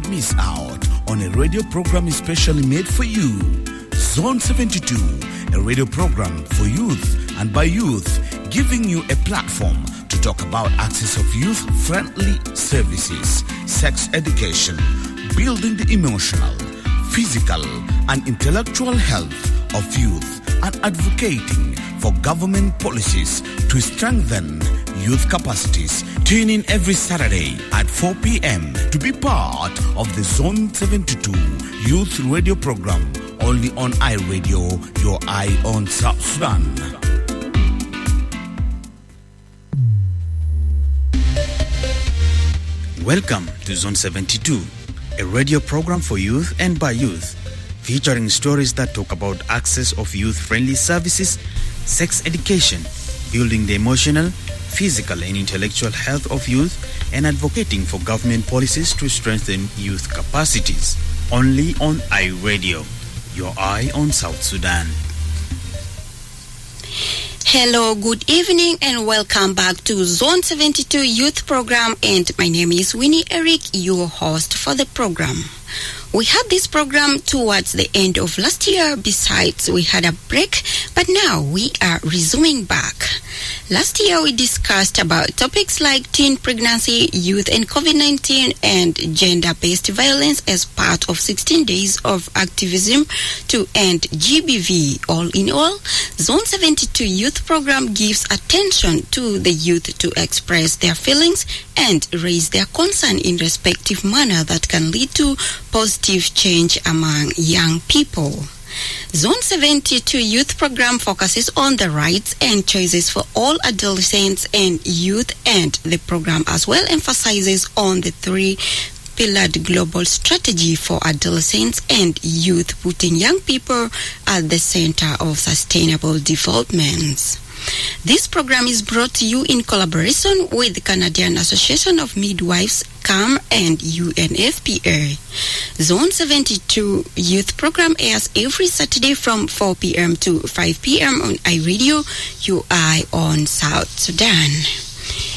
not miss out on a radio program especially made for you. Zone 72, a radio program for youth and by youth, giving you a platform to talk about access of youth-friendly services, sex education, building the emotional, physical, and intellectual health of youth, and advocating for government policies to strengthen youth capacities. Tune in every Saturday at 4 p.m. to be part of the Zone 72 Youth Radio Program, only on iRadio, your eye on South Sudan. Welcome to Zone 72, a radio program for youth and by youth, featuring stories that talk about access of youth-friendly services, sex education, building the emotional, physical and intellectual health of youth, and advocating for government policies to strengthen youth capacities. Only on iRadio, your eye on South Sudan. Hello, good evening and welcome back to Zone 72 Youth Program, and my name is Winnie Eric, your host for the program. We had this program towards the end of last year. Besides, we had a break, but now we are resuming back. Last year, we discussed about topics like teen pregnancy, youth and COVID-19, and gender-based violence as part of 16 days of activism to end GBV. All in all, Zone 72 Youth Program gives attention to the youth to express their feelings and raise their concern in respective manner that can lead to positive change among young people. Zone 72 Youth Program focuses on the rights and choices for all adolescents and youth, and the program as well emphasizes on the three-pillared global strategy for adolescents and youth, putting young people at the center of sustainable development. This program is brought to you in collaboration with the Canadian Association of Midwives, CAM, and UNFPA. Zone 72 Youth Program airs every Saturday from 4 p.m. to 5 p.m. on iRadio, UI on South Sudan.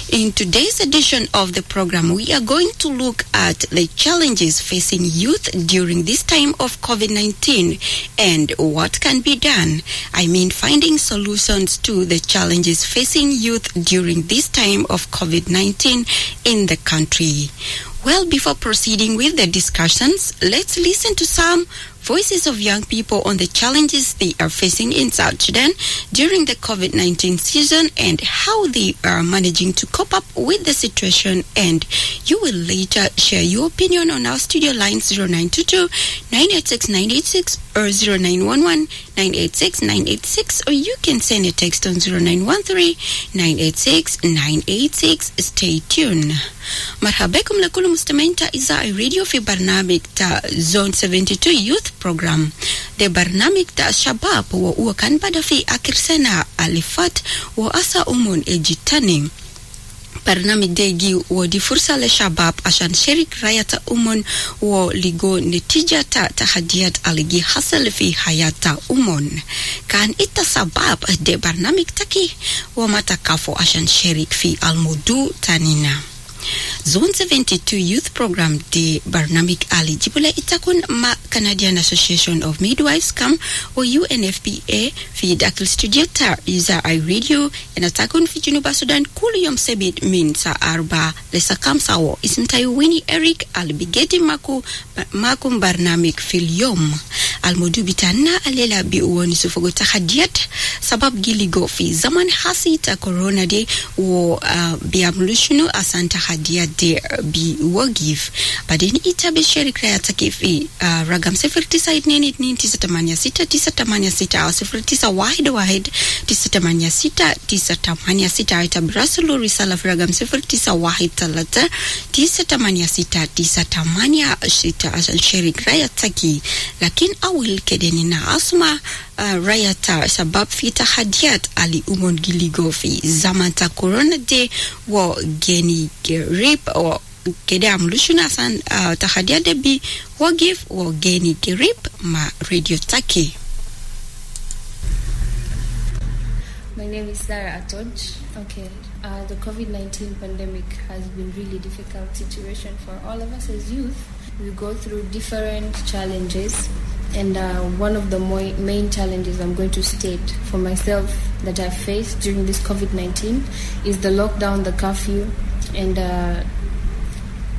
In today's edition of the program, we are going to look at the challenges facing youth during this time of COVID-19 and what can be done. I mean, finding solutions to the challenges facing youth during this time of COVID-19 in the country. Well, before proceeding with the discussions, let's listen to some voices of young people on the challenges they are facing in South Sudan during the COVID-19 season and how they are managing to cope up with the situation. And you will later share your opinion on our studio lines 0922-986-986 or 0911-986-986, or you can send a text on 0913-986-986. Stay tuned. مرحبا بكم لكل مستمعين إذاعة راديو في برنامج زون 72 Youth Program. ده برنامج شباب وكان بدأ في آخر سنة الفات وأسا اجتاني. برنامج ده يجي ودي فرصة للشباب عشان شارك رأي ولقوا نتيجة تحديات اللي حصل في حياة كان السبب ده برنامج تكي وما تكافوا عشان شارك في الموضوع تانينا. Zone 72 Youth Program di barnamik ali jibula itakun ma Canadian Association of Midwives CAM o UNFPA fi dakil studio tar iza iRadio inatakun fi Junuba Sudan kulu yom sebit min sa arba lesa kam sawo isimtayo Winnie Eric albigeti makum barnamik fil yom almodu bitana alela bi uwani sufogo tahadiyat sabab giligo fi zaman hasi ta corona de wo biamlushunu asanta hadiyat de bi wagif badeni itabe shirika ya takifi ragam 0986 986 itabrasulu risala ragam 0913 asan shirika ya taki lakin awil kedeni na asma rayata sabab fi tahadiyat ali umon giligo fi zaman ta corona de wo geni rip o kede amlushuna san tahadiyat de bi wagif wo geni rip ma radio taki. My name is Sarah Atoj. Okay, the COVID-19 pandemic has been really difficult situation for all of us as youth. we go through different challenges, and one of the main challenges I'm going to state for myself that I faced during this COVID-19 is the lockdown, the curfew, and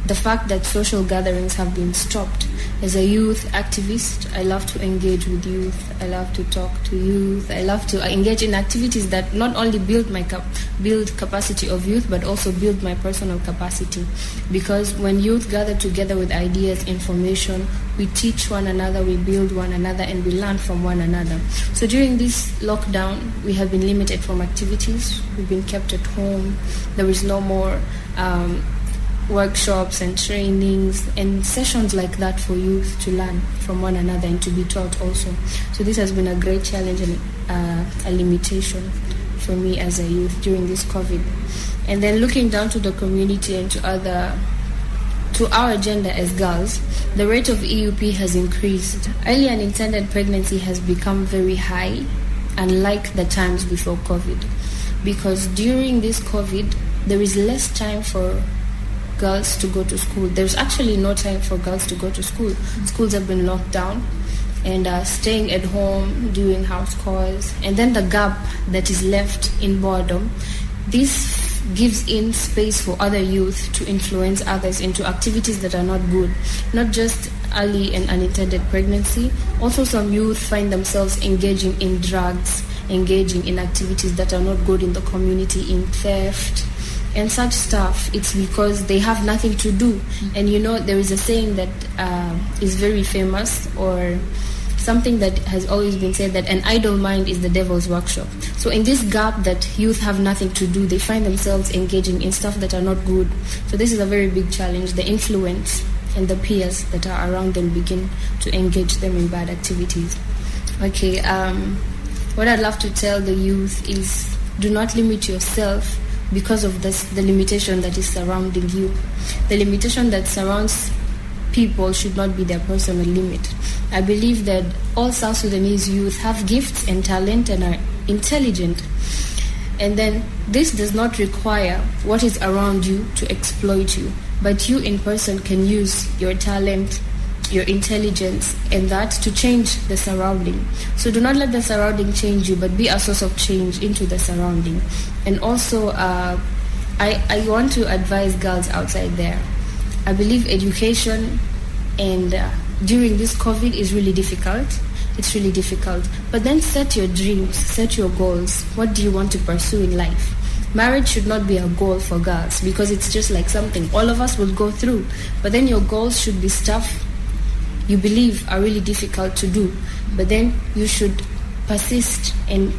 the fact that social gatherings have been stopped. As a youth activist, I love to engage with youth. I love to talk to youth. I love to engage in activities that not only build capacity of youth, but also build my personal capacity. Because when youth gather together with ideas, information, we teach one another, we build one another, and we learn from one another. So during this lockdown, we have been limited from activities. We've been kept at home. There is no more workshops and trainings and sessions like that for youth to learn from one another and to be taught also. So this has been a great challenge and a limitation for me as a youth during this COVID. And then looking down to the community and to our agenda as girls, the rate of EUP has increased. Early unintended pregnancy has become very high, unlike the times before COVID. Because during this COVID, there is less time for girls to go to school. There's actually no time for girls to go to school. Schools have been locked down and staying at home, doing house chores. And then the gap that is left in boredom, this gives in space for other youth to influence others into activities that are not good. Not just early and unintended pregnancy. Also some youth find themselves engaging in drugs, engaging in activities that are not good in the community, in theft and such stuff. It's because they have nothing to do. And there is a saying that is very famous, or something that has always been said, that an idle mind is the devil's workshop. So in this gap that youth have nothing to do, they find themselves engaging in stuff that are not good. So this is a very big challenge. The influence and the peers that are around them begin to engage them in bad activities. Okay, what I'd love to tell the youth is, do not limit yourself because of the limitation that is surrounding you. The limitation that surrounds people should not be their personal limit. I believe that all South Sudanese youth have gifts and talent and are intelligent. And then this does not require what is around you to exploit you, but you in person can use your talent, your intelligence, and that to change the surrounding. So do not let the surrounding change you, but be a source of change into the surrounding. And also, I want to advise girls outside there. I believe education and during this COVID is really difficult. It's really difficult. But then set your dreams, set your goals. What do you want to pursue in life? Marriage should not be a goal for girls because it's just like something all of us will go through. But then your goals should be stuff you believe are really difficult to do. But then you should persist and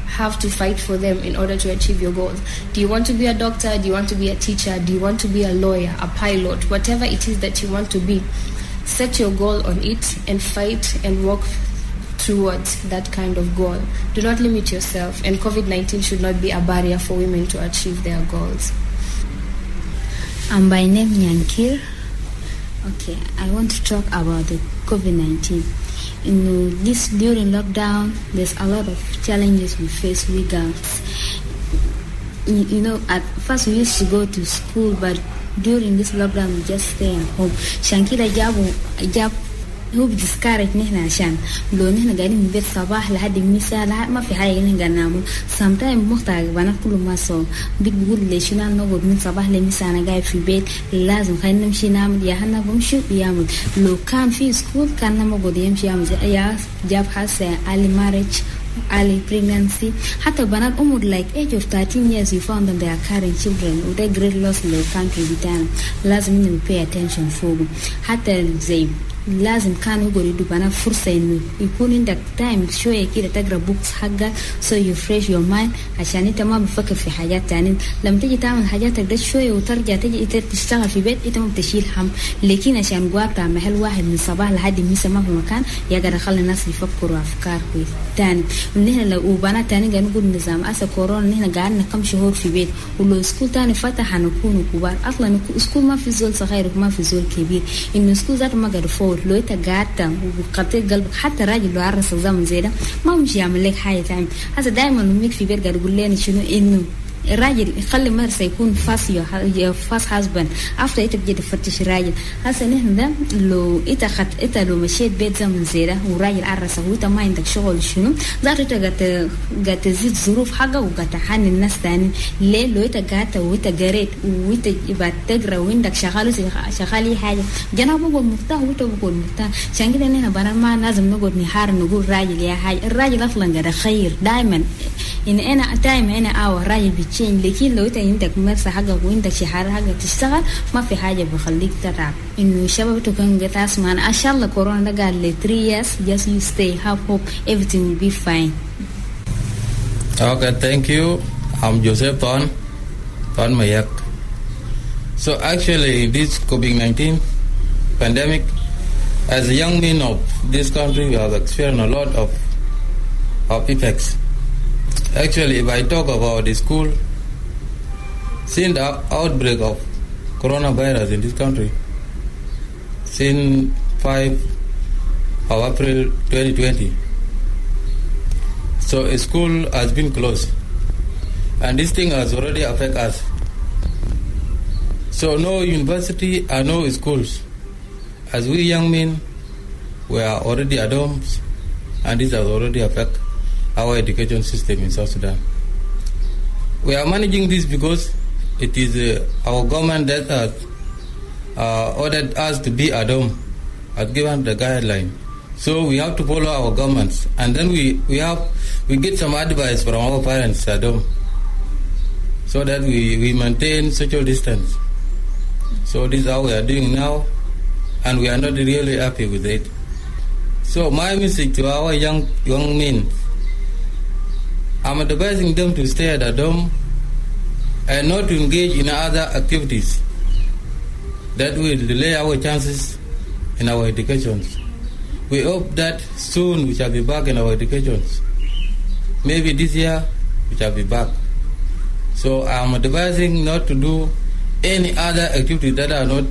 have to fight for them in order to achieve your goals. Do you want to be a doctor? Do you want to be a teacher? Do you want to be a lawyer, a pilot? Whatever it is that you want to be, set your goal on it and fight and work towards that kind of goal. Do not limit yourself, and COVID-19 should not be a barrier for women to achieve their goals. By name Nyankir. Okay, I want to talk about the COVID-19. During lockdown, there's a lot of challenges we face with girls. At first we used to go to school, but during this lockdown we just stay at home. Shankila jab هو بتسكارك نحن عشان لو نحن قاعدين من بيت صباح لحد المساء ما في حاجة نحن نعمل. sometimes مختار بنا كل ما صو بيقول لي شنو نقعد من صباح لمساء أنا قاعد في البيت لازم خلينا نمشي نعمل يا هنا بمشي يعمل. لو كان في سكول كان ما قد يمشي يعمل يا جاب حاسة early marriage, early pregnancy. حتى بنات عمر like age of 13 years you found them they are carrying children with a great loss in the country بتاعنا. لازم pay attention فوقهم. حتى زي لازم كانوا يقولوا بنا فرصة إنه يكون عندك time شوية كده تقرأ books حقك so you fresh your mind عشان أنت ما بفكر في حاجات تانية. لما تيجي تعمل حاجاتك ده شوية وترجع تيجي تشتغل في بيت أنت ما بتشيل هم. لكن عشان قوابتها محل واحد من الصباح لحد المساء ما في مكان يقدر يخلي الناس يفكروا أفكار كويس تاني. ونحن لو وبنات تاني قاعد نقول نظام أسا كورونا نحن قعدنا كم شهور في بيت ولو سكول تاني فتح هنكون كبار. أصلا سكول ما في زول صغير وما في زول كبير. إنه سكول ذاته ما قدر فوت لو أنت قعدت وقطيت قلبك حتى راجل لو عرس الزمن زي ده ما مش يعمل لك حاجة تعمل. هذا دائما أمك في بيت قاعد يقول لنا شنو إنه الراجل يخلي مرسى يكون فاس husband after إنت بجد تفتش راجل هسه نحن ده لو إنت لو مشيت بيت زمن زي ده وراجل عرسه وإنت ما عندك شغل شنو ذاته قاعد تزيد ظروف حاجة وقاعد تحني الناس تاني ليه لو إنت قاعد وإنت قريت وإنت بتقرأ وعندك شغال حاجة جنا بقول مرتاح وإنت بقول مرتاح عشان كده نحن بنا ما لازم نقعد نحار نقول راجل يا حاجة الراجل أصلا قاعد خير دائما إن أنا دائما أنا راجل بتشين لكن لو إنت عندك مرسى حاجة وعندك شهادة حاجة تشتغل ما في حاجة بخليك تتعب إنه شباب تكون قد أسمع إن شاء الله كورونا ده قال لي 3 years just you stay have hope everything will be fine. Okay, thank you. I'm Joseph Ton Mayak. So actually this COVID-19 pandemic, as a young men of this country, we have experienced a lot of effects. Actually, if I talk about the school, since the outbreak of coronavirus in this country, since 5 of April 2020, so a school has been closed, and this thing has already affected us. So no university and no schools. As we young men, we are already at homes, and this has already affected our education system in South Sudan. We are managing this because it is our government that has ordered us to be at home, has given the guideline. So we have to follow our governments, and then we get some advice from our parents at home, so that we maintain social distance. So this is how we are doing now, and we are not really happy with it. So my message to our young men, I'm advising them to stay at home and not to engage in other activities that will delay our chances in our educations. We hope that soon we shall be back in our educations. Maybe this year we shall be back. So I'm advising not to do any other activities that are not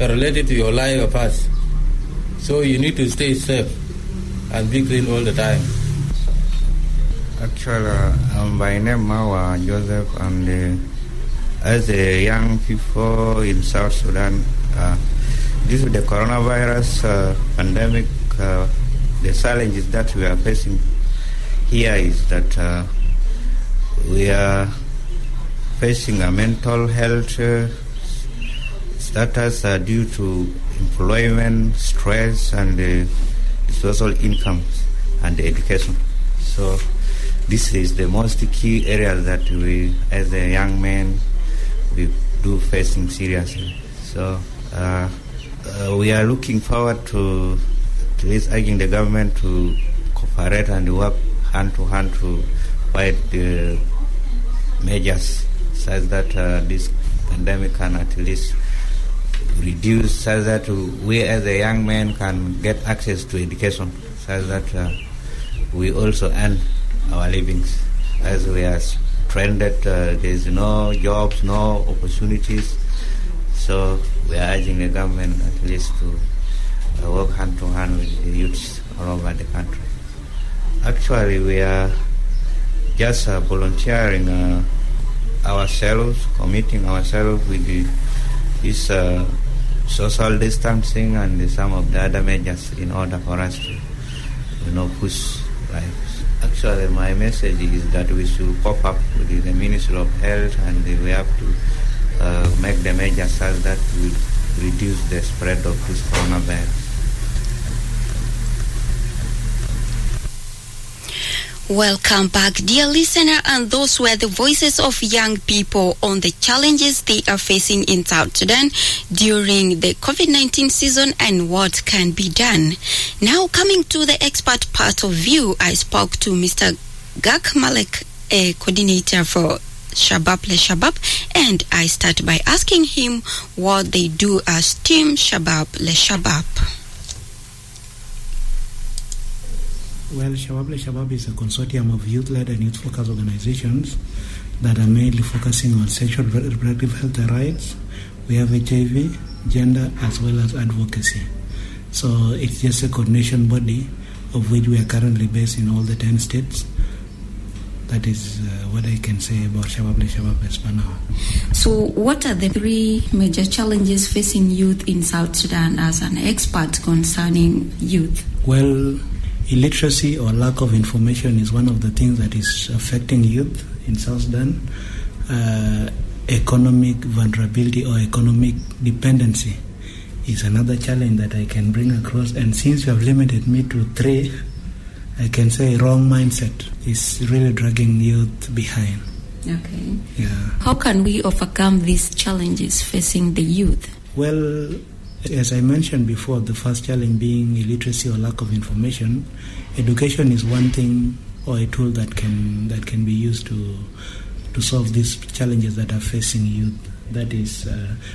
related to your life or past. So you need to stay safe and be clean all the time. Actually, I'm by name Mawa Joseph, and as a young people in South Sudan, due to the coronavirus pandemic, the challenges that we are facing here is that we are facing a mental health status due to employment, stress, and social income and education. So this is the most key area that we, as a young man, we do facing seriously. So we are looking forward to this, urging the government to cooperate and work hand to hand to fight the measures such that this pandemic can at least reduce, such that we as a young man can get access to education, such that we also earn our livings. As we are stranded, there is no jobs, no opportunities. So we are urging the government at least to work hand to hand with the youths all over the country. Actually, we are just volunteering ourselves, committing ourselves with this social distancing and some of the other measures in order for us to, push life. Actually, my message is that we should pop up with the Ministry of Health, and we have to make the measures such that we reduce the spread of this coronavirus. Welcome back, dear listener, and those were the voices of young people on the challenges they are facing in South Sudan during the COVID-19 season and what can be done. Now, coming to the expert part of view, I spoke to Mr. Gak Malek, a coordinator for Shabab Le Shabab, and I start by asking him what they do as Team Shabab Le Shabab. Well, Shabab Le Shabab is a consortium of youth-led and youth-focused organizations that are mainly focusing on sexual reproductive health rights. We have HIV, gender, as well as advocacy. So it's just a coordination body of which we are currently based in all the 10 states. That is what I can say about Shabab Le Shabab as per now. So what are the 3 major challenges facing youth in South Sudan as an expert concerning youth? Well, illiteracy or lack of information is one of the things that is affecting youth in South Sudan. Economic vulnerability or economic dependency is another challenge that I can bring across. And since you have limited me to 3, I can say wrong mindset is really dragging youth behind. Okay. Yeah. How can we overcome these challenges facing the youth? Well, as I mentioned before, the first challenge being illiteracy or lack of information. Education is one thing or a tool that can be used to solve these challenges that are facing youth. That is,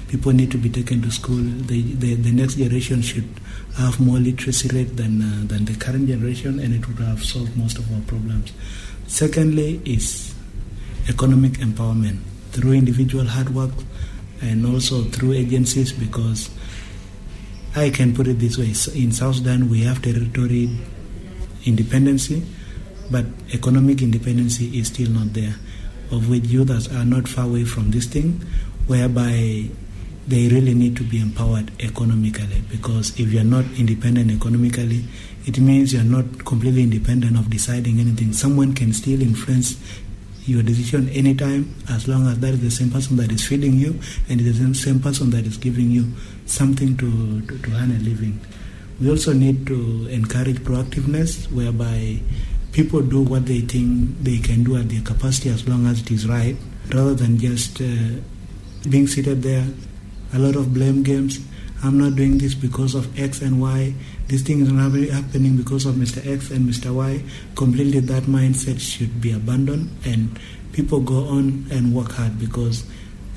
people need to be taken to school. The next generation should have more literacy rate than the current generation, and it would have solved most of our problems. Secondly is economic empowerment through individual hard work and also through agencies, because I can put it this way. In South Sudan, we have territory independency, but economic independency is still not there, of which youth are not far away from this thing, whereby they really need to be empowered economically, because if you're not independent economically, it means you're not completely independent of deciding anything. Someone can still influence your decision anytime, as long as that is the same person that is feeding you and it is the same person that is giving you something to earn a living. We also need to encourage proactiveness, whereby people do what they think they can do at their capacity as long as it is right, rather than just being seated there. A lot of blame games. I'm not doing this because of X and Y. This thing is not happening because of Mr. X and Mr. Y. Completely, that mindset should be abandoned, and people go on and work hard, because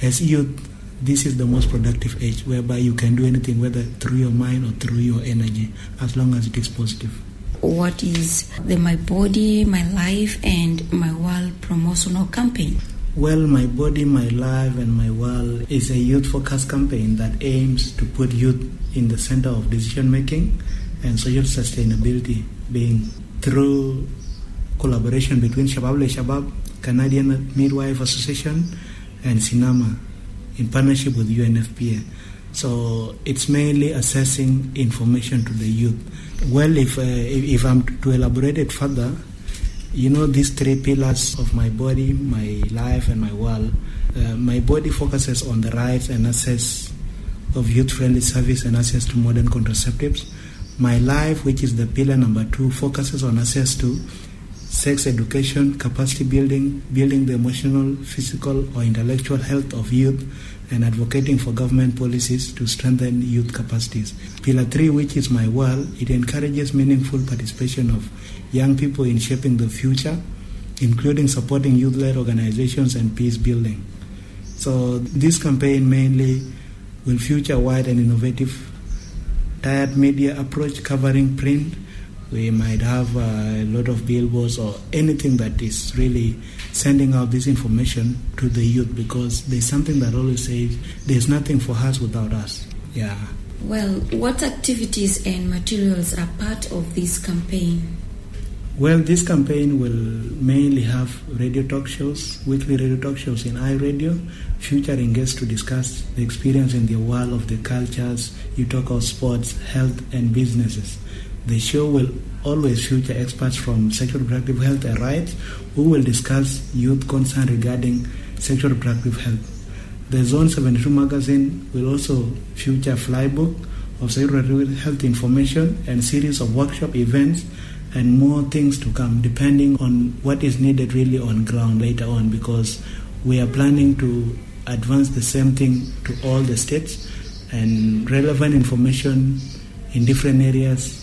as youth, this is the most productive age, whereby you can do anything, whether through your mind or through your energy, as long as it is positive. What is the My Body, My Life and My World promotional campaign? Well, My Body, My Life and My World is a youth-focused campaign that aims to put youth in the center of decision-making and social sustainability, being through collaboration between Shabab Le Shabab, Canadian Midwives Association and Sinama in partnership with UNFPA. So it's mainly assessing information to the youth. Well, if I'm to elaborate it further, these 3 pillars of My Body, My Life and My World. My Body focuses on the rights and access of youth-friendly service and access to modern contraceptives. My Life, which is the pillar number 2, focuses on access to sex education, capacity building the emotional, physical or intellectual health of youth, and advocating for government policies to strengthen youth capacities. Pillar 3, which is My World, it encourages meaningful participation of young people in shaping the future, including supporting youth-led organizations and peace building. So this campaign mainly will future-wide and innovative tiered media approach covering print. We might have a lot of billboards or anything that is really sending out this information to the youth, because there's something that always says there's nothing for us without us. Yeah. Well, what activities and materials are part of this campaign? Well, this campaign will mainly have radio talk shows, weekly radio talk shows in iRadio, featuring guests to discuss the experience in the world of the cultures. You talk of sports, health and businesses. The show will always feature experts from sexual reproductive health and rights who will discuss youth concern regarding sexual reproductive health. The Zone 72 magazine will also feature a flybook of sexual reproductive health information and series of workshop events and more things to come, depending on what is needed really on ground later on, because we are planning to advance the same thing to all the states, and relevant information in different areas.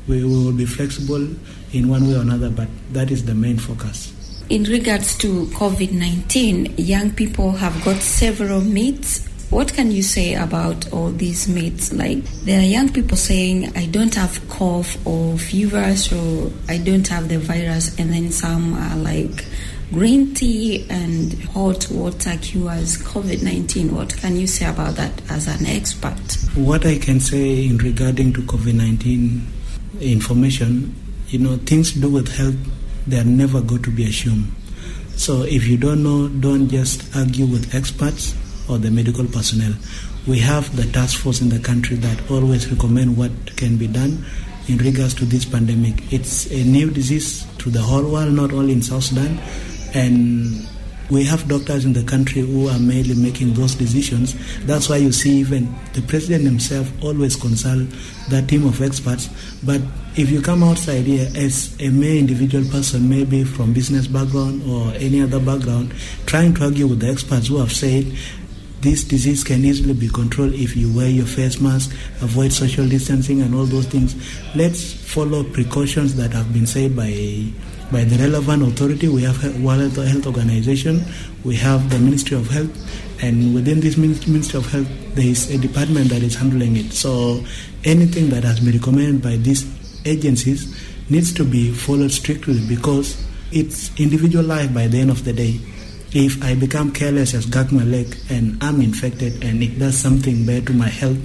We will be flexible in one way or another, but that is the main focus. In regards to COVID-19, young people have got several myths. What can you say about all these myths? Like, there are young people saying, I don't have cough or fever, so I don't have the virus. And then some are like, green tea and hot water cures COVID-19. What can you say about that as an expert? What I can say in regarding to COVID-19 information, things to do with health, they are never going to be assumed. So if you don't know, don't just argue with experts or the medical personnel. We have the task force in the country that always recommend what can be done in regards to this pandemic. It's a new disease to the whole world, not only in South Sudan. And we have doctors in the country who are mainly making those decisions. That's why you see even the president himself always consult that team of experts. But if you come outside here as a mere individual person, maybe from business background or any other background, trying to argue with the experts who have said this disease can easily be controlled if you wear your face mask, avoid social distancing and all those things. Let's follow precautions that have been said by the relevant authority. We have World Health Organization, we have the Ministry of Health, and within this Ministry of Health, there is a department that is handling it. So anything that has been recommended by these agencies needs to be followed strictly, because it's individual life by the end of the day. If I become careless as gag my leg and I'm infected and it does something bad to my health,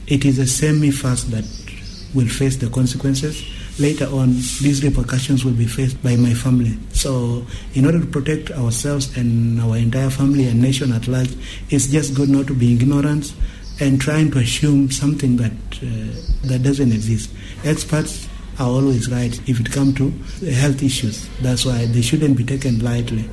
it is the same me first that will face the consequences. Later on, these repercussions will be faced by my family. So in order to protect ourselves and our entire family and nation at large, it's just good not to be ignorant and trying to assume something that doesn't exist. Experts are always right if it comes to health issues. That's why they shouldn't be taken lightly.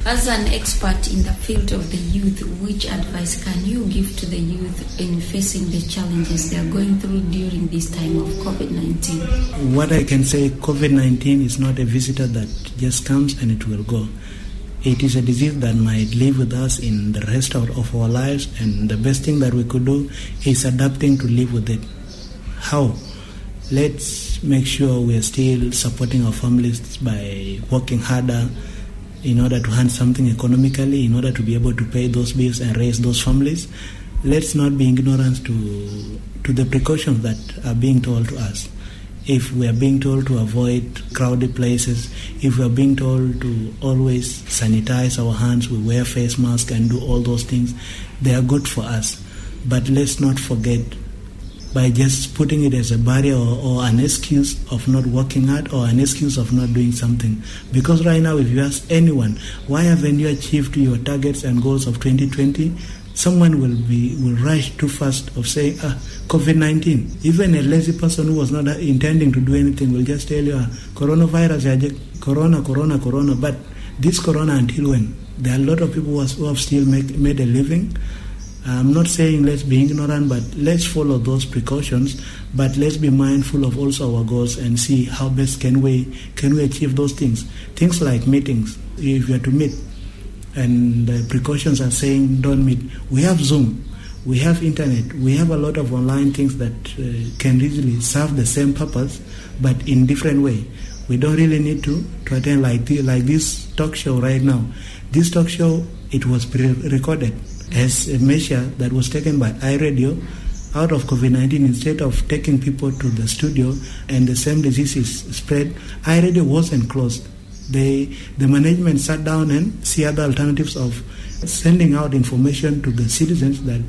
As an expert in the field of the youth, which advice can you give to the youth in facing the challenges they are going through during this time of COVID-19? What I can say, COVID-19 is not a visitor that just comes and it will go. It is a disease that might live with us in the rest of our lives, and the best thing that we could do is adapting to live with it. How? Let's make sure we are still supporting our families by working harder in order to earn something economically, in order to be able to pay those bills and raise those families. Let's not be ignorant to the precautions that are being told to us. If we are being told to avoid crowded places, if we are being told to always sanitize our hands, we wear face masks and do all those things, they are good for us. But let's not forget, by just putting it as a barrier or an excuse of not working hard or an excuse of not doing something. Because right now, if you ask anyone, why haven't you achieved your targets and goals of 2020? Someone will rush too fast of saying, COVID-19. Even a lazy person who was not intending to do anything will just tell you, coronavirus, corona. But this corona, until when? There are a lot of people who have still made a living. I'm not saying let's be ignorant, but let's follow those precautions. But let's be mindful of also our goals and see how best can we achieve those things. Things like meetings. If you are to meet, and the precautions are saying don't meet. We have Zoom, we have internet, we have a lot of online things that can easily serve the same purpose, but in different way. We don't really need to attend like this talk show right now. This talk show, it was pre-recorded as a measure that was taken by iRadio out of COVID-19. Instead of taking people to the studio and the same disease is spread, iRadio wasn't closed. The management sat down and see other alternatives of sending out information to the citizens that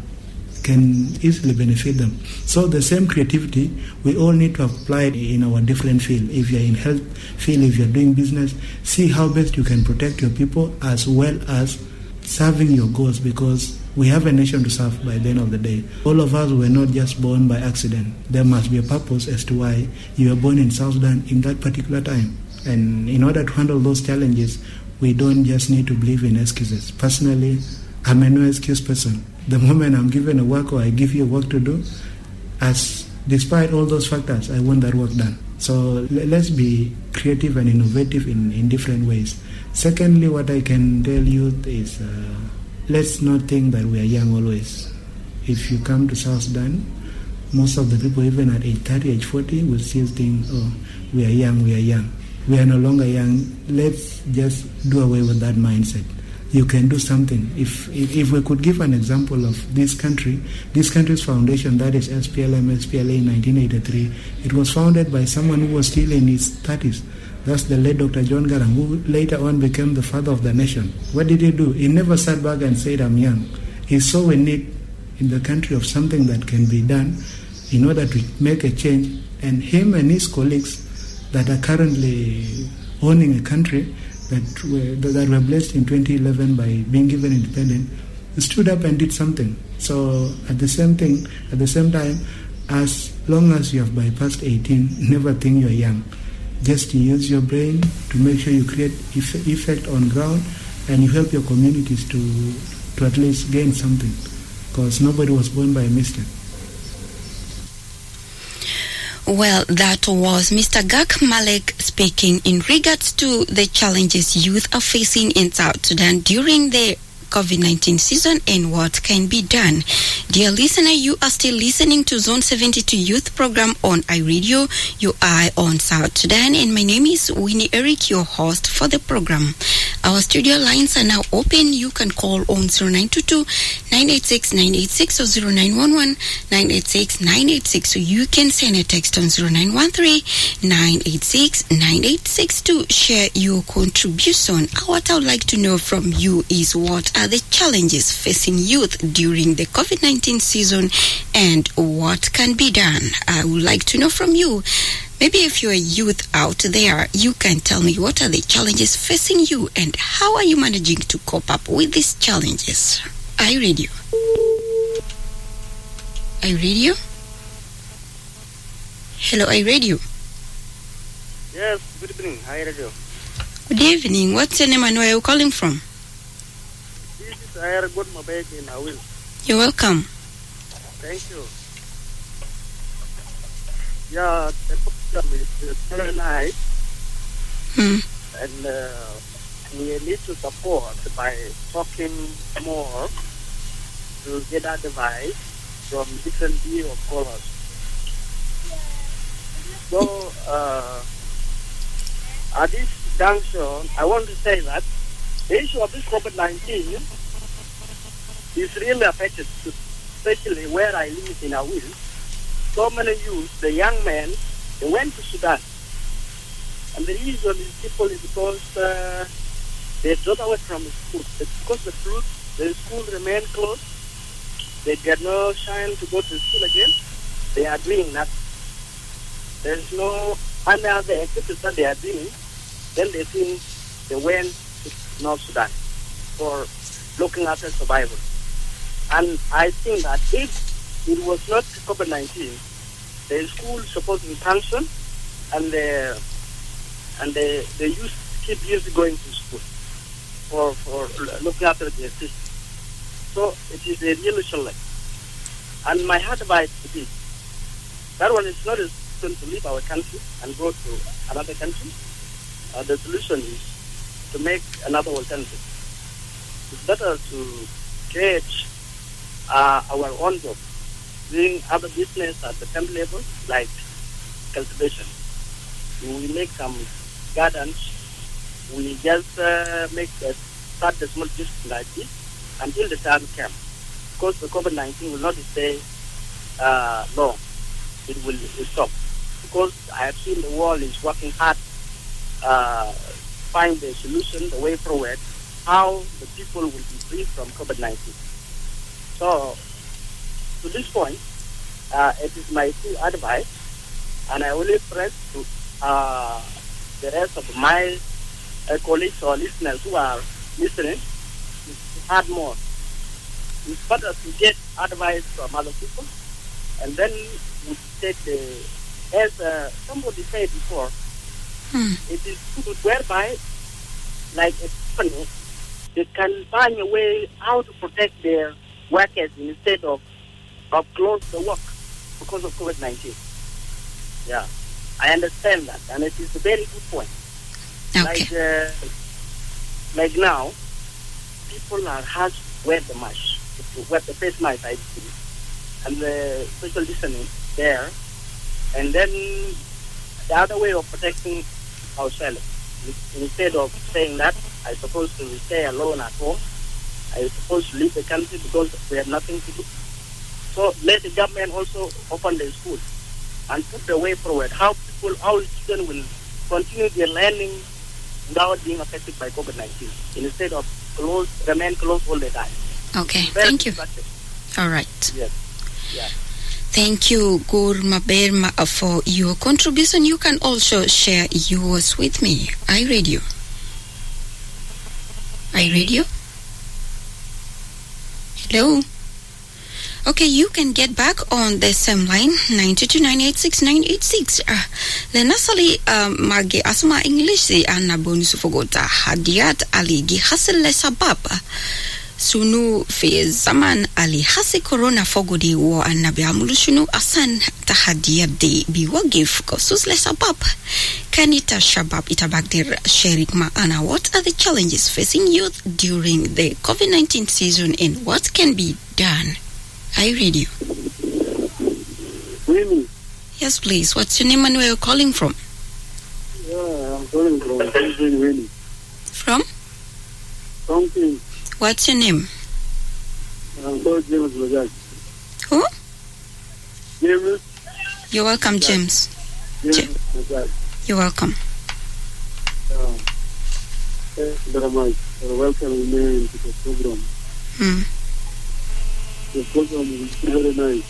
can easily benefit them. So the same creativity we all need to apply it in our different field. If you're in health field, if you're doing business, see how best you can protect your people as well as serving your goals, because we have a nation to serve by the end of the day. All of us were not just born by accident. There must be a purpose as to why you were born in South Sudan in that particular time. And in order to handle those challenges, we don't just need to believe in excuses. Personally, I'm a no excuse person. The moment I'm given a work or I give you work to do, despite all those factors, I want that work done. So let's be creative and innovative in different ways. Secondly, what I can tell you is let's not think that we are young always. If you come to South Sudan, most of the people, even at age 30, age 40, will still think, we are young. We are no longer young. Let's just do away with that mindset. You can do something. If we could give an example of this country's foundation, that is SPLA in 1983, it was founded by someone who was still in his 30s. That's the late Dr. John Garang, who later on became the father of the nation. What did he do? He never sat back and said, I'm young. He saw a need in the country of something that can be done in order to make a change. And him and his colleagues that are currently owning a country, that were blessed in 2011 by being given independence stood up and did something. So at the same time, as long as you have bypassed 18, never think you're young. Just use your brain to make sure you create effect on ground, and you help your communities to at least gain something, because nobody was born by mistake. Well, that was Mr. Gak Malek speaking in regards to the challenges youth are facing in South Sudan during the COVID-19 season and what can be done. Dear listener, you are still listening to Zone 72 Youth Program on iRadio. You are on South Sudan, and my name is Winnie Eric, your host for the program. Our studio lines are now open. You can call on 0922-986-986 or 0911-986-986. So you can send a text on 0913-986-986 to share your contribution. What I would like to know from you is, what are the challenges facing youth during the COVID-19 season and what can be done? I would like to know from you. Maybe if you're a youth out there, you can tell me what are the challenges facing you and how are you managing to cope up with these challenges. iRadio. iRadio? Hello, iRadio. Yes, good evening. iRadio. Good evening. What's your name and where are you calling from? This is Ayar Good Mabek in Awil. You're welcome. Thank you. Yeah, the program is very nice. And we need to support by talking more to get advice from different view of callers. So, at this junction, I want to say that the issue of this COVID-19 is really affected, especially where I live in Awil. So many youth, the young men, they went to Sudan. And the reason is simple is because they dropped away from school. It's because the school remained closed. They get no chance to go to school again. They are doing that. There's no any other activities that they are doing. Then they think they went to North Sudan for looking after survival. And I think that if it was not COVID-19, the school is supposed to be functioned, and the youth keep used going to school for looking after their system. So it is a real challenge. And my advice to this, that one is not a solution to leave our country and go to another country. The solution is to make another alternative. It's better to create our own job, doing other business at the temple level, like cultivation. We make some gardens. We just start the small business like this until the time comes. Because the COVID-19 will not stay long. It will stop. Because I have seen the world is working hard, find the solution, the way forward, how the people will be free from COVID-19. So, to this point, it is my true advice, and I only press to the rest of my colleagues or listeners who are listening to add more. It's better to get advice from other people, and then we take as somebody said before, it is good whereby, like a company, they can find a way how to protect their workers instead of close the work because of COVID-19. Yeah, I understand that, and it is a very good point. Okay. Like now, people are hard to wear the mask, to wear the face mask, I believe, and the social distancing there, and then the other way of protecting ourselves, instead of saying that I'm supposed to stay alone at home, I'm supposed to leave the country because we have nothing to do. So let the government also open the school and put the way forward, how students will continue their learning without being affected by COVID-19, instead of remain closed all the time. Okay, thank you. All right. Yes. Yeah. Thank you, Gurma Berma, for your contribution. You can also share yours with me. iRadio. iRadio? Hello? Okay, you can get back on the same line, 922-986-986. Lenasali magi asma English anna bonus fogota hadiat ali gihasil le sabab. Sunu fi zaman ali hasi corona fogodi wo annabi amulu sunu asan tahadiyat de biwagif kosus le sabab. Kanita Shabab itabagdir sharing ma'ana. What are the challenges facing youth during the COVID-19 season and what can be done? iRadio. Winnie. Yes, please. What's your name and where you're calling from? Yeah, I'm calling from Winnie. From? Something. What's your name? I'm called James Lagak. Who? James. You're welcome, James. James Lagak. You're welcome. Thank you very much for welcoming me into the program. The program is very nice.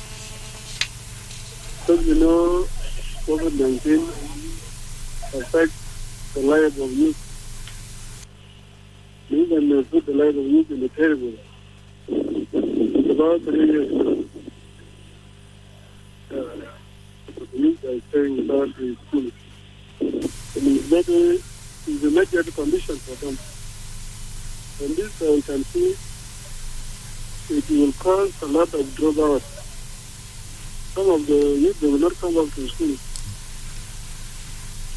Because COVID-19 affects the life of youth. Even put the life of youth in the terrible. About 3 years ago, the youth are staying without the school. And it's a major condition for them. And this I can see it will cause a lot of dropout. Some of the youth, they will not come back to school.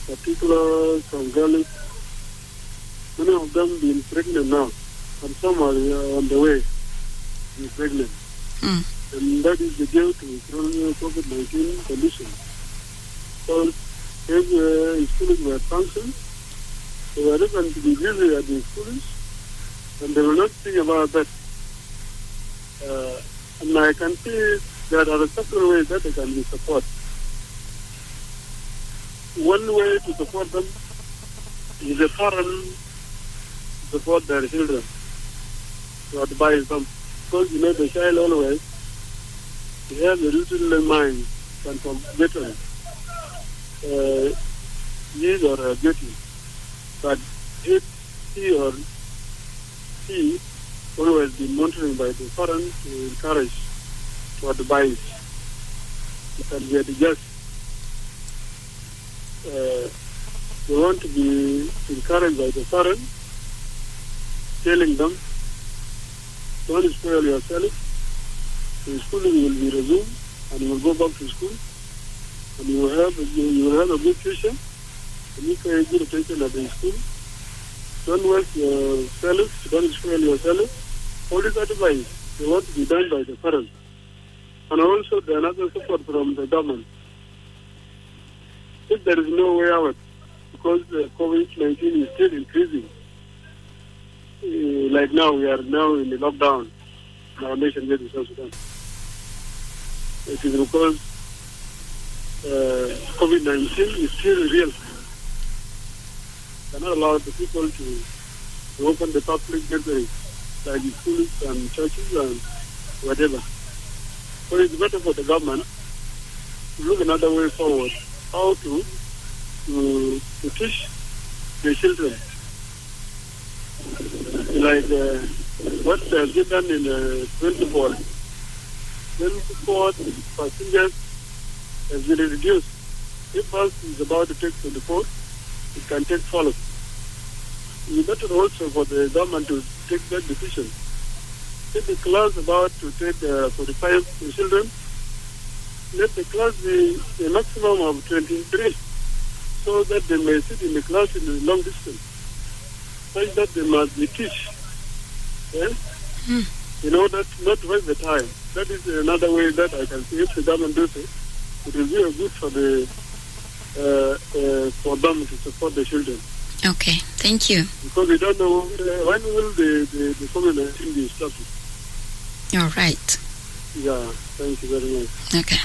Particularly some girls, many of them being pregnant now, and some are on the way to be pregnant. And that is the due to COVID-19 condition. So if schools were functioning, they were even to be busy at the schools, and they will not think about that. And I can see there are several ways that they can be supported. One way to support them is the parents support their children, to advise them. Because the child always, he has a little mind, can forget his or her duty. But if he or she always been monitoring by the parents to encourage, to advise, it can be adjusted. We want to be encouraged by the parents, telling them, don't spoil yourself, the schooling will be resumed, and you will go back to school, and you will have a good future, and you can get attention at the school. Don't waste yourself, don't spoil yourself. All this advice, they want to be done by the parents. And also the another support from the government. If there is no way out, because COVID-19 is still increasing, like now, we are now in the lockdown in our nation here in South Sudan. It is because COVID-19 is still real. They are not allowed the people to open the public gatherings, like the schools and churches and whatever. So it's better for the government to look another way forward, how to teach the children. Like what has been done in 24 passengers has been reduced. If bus is about to take 24, it can take 12. It's better also for the government to take that decision. If the class about to take 45 children, let the class be a maximum of 23, so that they may sit in the class in a long distance, such that they must be taught. In order not to waste the time. That is another way that I can see. If the government does it, it will be good for them to support the children. Okay, thank you. Because we don't know when will the COVID-19 be stopped. All right. Yeah, thank you very much. Okay.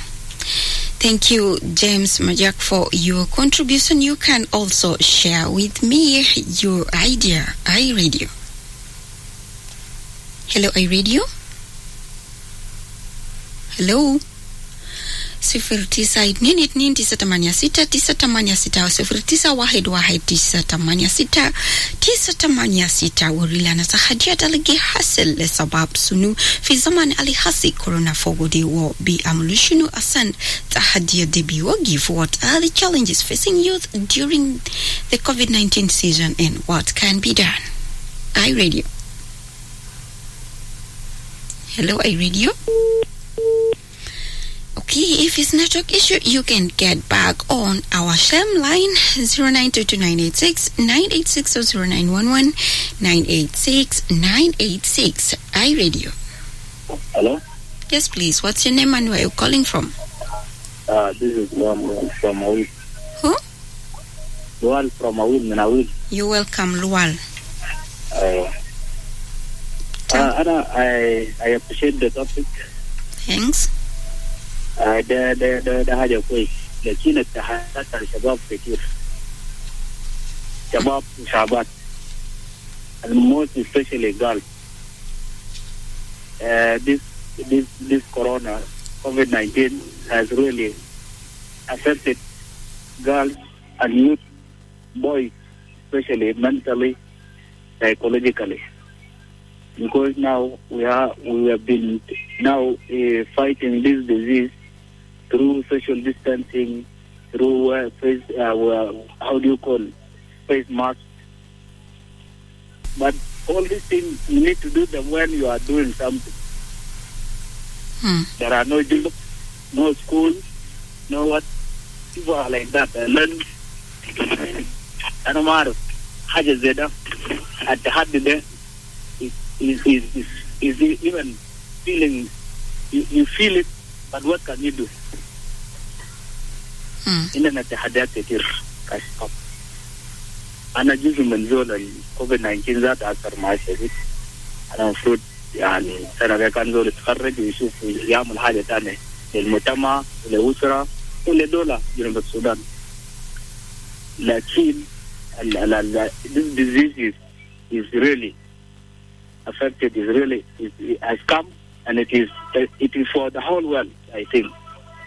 Thank you, James Majak, for your contribution. You can also share with me your idea. iRadio. Hello, iRadio? Hello? 09911986 وريلانا تحديات لقي حصل لسباب سنو في زمن علي حسي كورونا فوقودي وبأملوشنو أسان تحديات دبي وgive what are the challenges facing youth during the COVID-19 season and what can be done. iRadio. Hello, iRadio. Okay, if it's network issue, you can get back on our SHAM line 0922986986 or 0911986986. iRadio. Hello? Yes, please. What's your name and where are you calling from? This is Luan from Awil. Who? Luan from Awil, Manawil. You're welcome, Lual. Anna, I appreciate the topic. Thanks. ده حاجة كويس لكن التحديات الشباب كتير شباب وشابات most especially girls this corona COVID-19 has really affected girls and youth boys especially mentally psychologically because now we have been now fighting this disease through social distancing, through face masks. But all these things, you need to do them when you are doing something. There are no jobs, no schools, no what. People are like that. And then, I don't matter. Haja Zeda, at the heart of the is even feeling, you feel it, but what can you do? إننا تحديات كتير كاشف. أنا جزء من زول COVID-19 ذات أثر معي شديد. أنا المفروض يعني سنة كان زول يتخرج ويشوف يعمل حاجة تانية للمجتمع وللأسرة وللدولة جنوب السودان. لكن this disease is really affected. It has come and it is for the whole world, I think.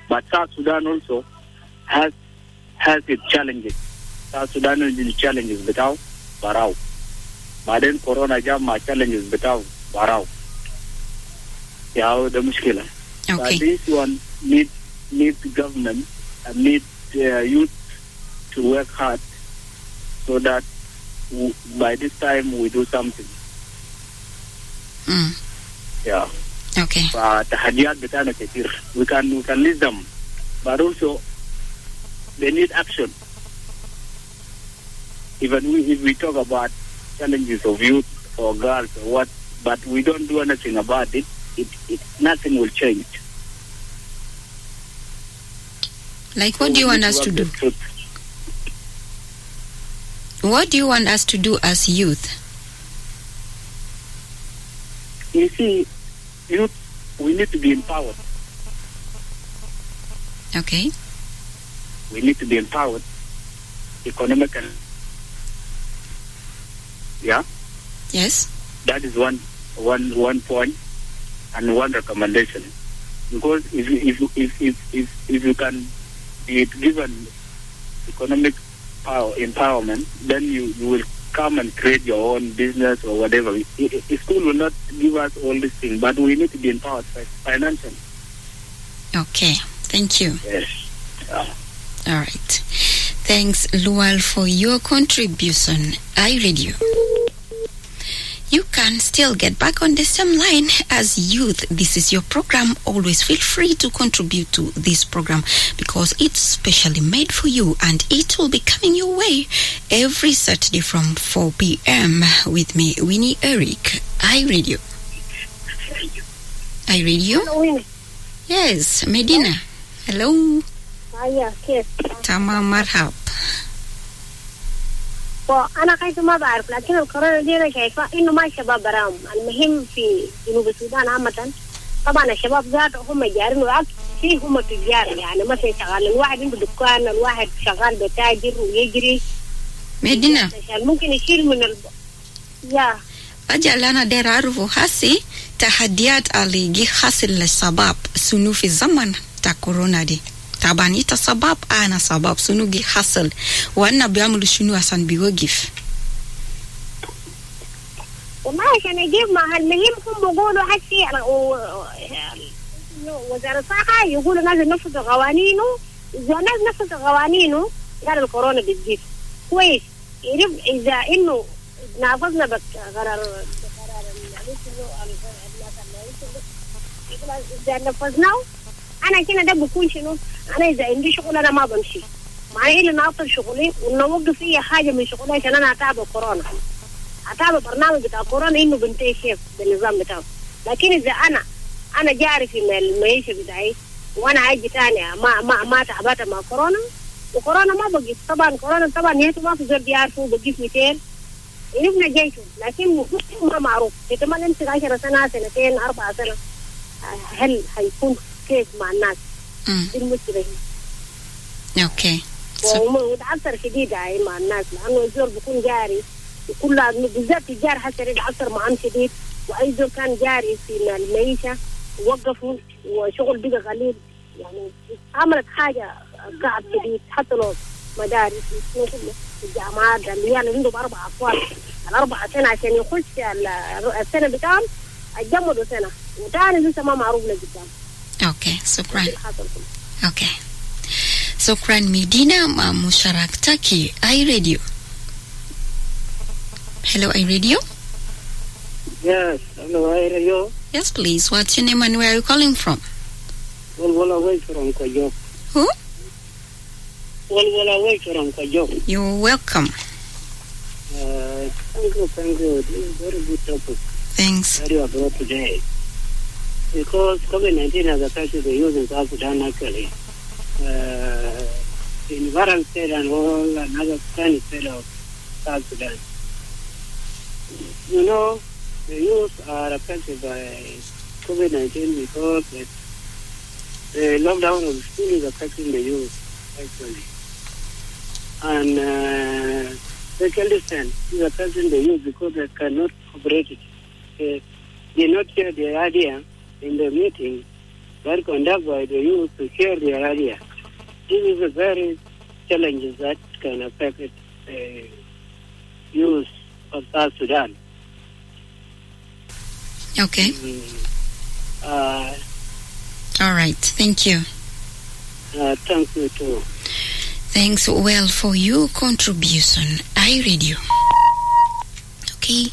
But South Sudan also has its challenges. South Sudan has its challenges without Barao. But then Corona Jama challenges without Barao. Yeah, the mushkila. Okay. But this one needs government and needs youth to work hard so that by this time we do something. Yeah. Okay. فالتحديات بتاعنا كتير. We can list them, but also they need action. Even if we talk about challenges of youth or girls or what, but we don't do anything about it, nothing will change. Like, what do you want us to do? What do you want us to do as youth? You see, youth, we need to be empowered. Okay. We need to be empowered economically. Yeah? Yes. That is one point and one recommendation. Because if you can be given economic power empowerment, then you will come and create your own business or whatever. School will not give us all these things, but we need to be empowered financially. Okay, thank you. Yes. All right. Thanks, Lual, for your contribution. iRadio. You can still get back on the same line as youth. This is your program. Always feel free to contribute to this program because it's specially made for you and it will be coming your way every Saturday from 4 p.m. with me, Winnie Eric. iRadio. iRadio? Hello, Winnie. Yes, Medina. Hello. Yeah, yes. Tama marhab. أنا كنت ما بعرف لكن الكورونا دي أنا شايفة إنه ما الشباب براهم المهم في جنوب السودان عامة طبعا الشباب ذاته هم جارين وأكثر هم تجار يعني مثلا شغال الواحد عنده دكان الواحد شغال بتاجر ويجري مدينة ممكن يشيل من يا أجل أنا داير أعرفه هسي تحديات اللي جي حاصل للشباب سنو في الزمن ta corona di tabani ta sabab ana sabab sunugi hasal wanna biamulu shunu asan biwogif والله عشان يجيب مع المهم هم بيقولوا هالشيء وزارة الصحة يقولوا لازم نفذ قوانينه إذا الناس نفذ قوانينه قال الكورونا بتزيد كويس يجب إذا إنه نافذنا بقرار إذا نفذناه أنا كنا ده بكون شنو أنا إذا عندي شغل أنا ما بمشي معناه إلا نعطل شغلي ونوقف أي حاجة من شغلي عشان أنا أتابع كورونا أتابع برنامج بتاع كورونا إنه بنتهي كيف بالنظام بتاعه لكن إذا أنا جاري في المعيشة بتاعي وأنا عايجي تاني ما تعبت مع كورونا وكورونا ما بقيت طبعا كورونا طبعا نهايته ما في زول بيعرفوا بقيت 200 يبنى جيته لكن ما معروف احتمال يمسك 10 سنة سنتين 4 سنة هل هيكون كيف مع الناس دي المشكلة هي اوكي وتعثر شديد مع الناس لأنه الزول بيكون جاري وكل بالذات الجار حتى يتعثر معهم شديد وأي زول كان جاري في المعيشة ووقفوا وشغل بقى قليل يعني عملت حاجة قاعد شديد حتى لو مدارس الجامعات اللي عندهم 4 أطفال ال4 سنة عشان يخش السنة بتاعهم الجمدوا سنة وتاني لسه ما معروف لقدام. اوكي شكرا. اوكي شكرا ميدينا مع مشاركتك اي راديو. Hello, iRadio? Yes, hello, iRadio. Yes, please. What's your name and where are you calling from? Walwala away from Kwajok. Who? Walwala away from Kwajok. You're welcome. Thank you. This is very good topic. Thanks. That you have brought today. Because COVID-19 has affected the youth in South Sudan actually. In Varan state and all another tiny state of South Sudan. You know, the youth are affected by COVID-19 because the lockdown of school is affecting the youth, actually. And social distance is affecting the youth because they cannot operate it. They did not share their idea in the meeting that conducted by the youth to share their idea. This is a very challenges that can affect the youth of South Sudan. Okay. All right. Thank you. Thank you too. Thanks well for your contribution. iRadio. Okay.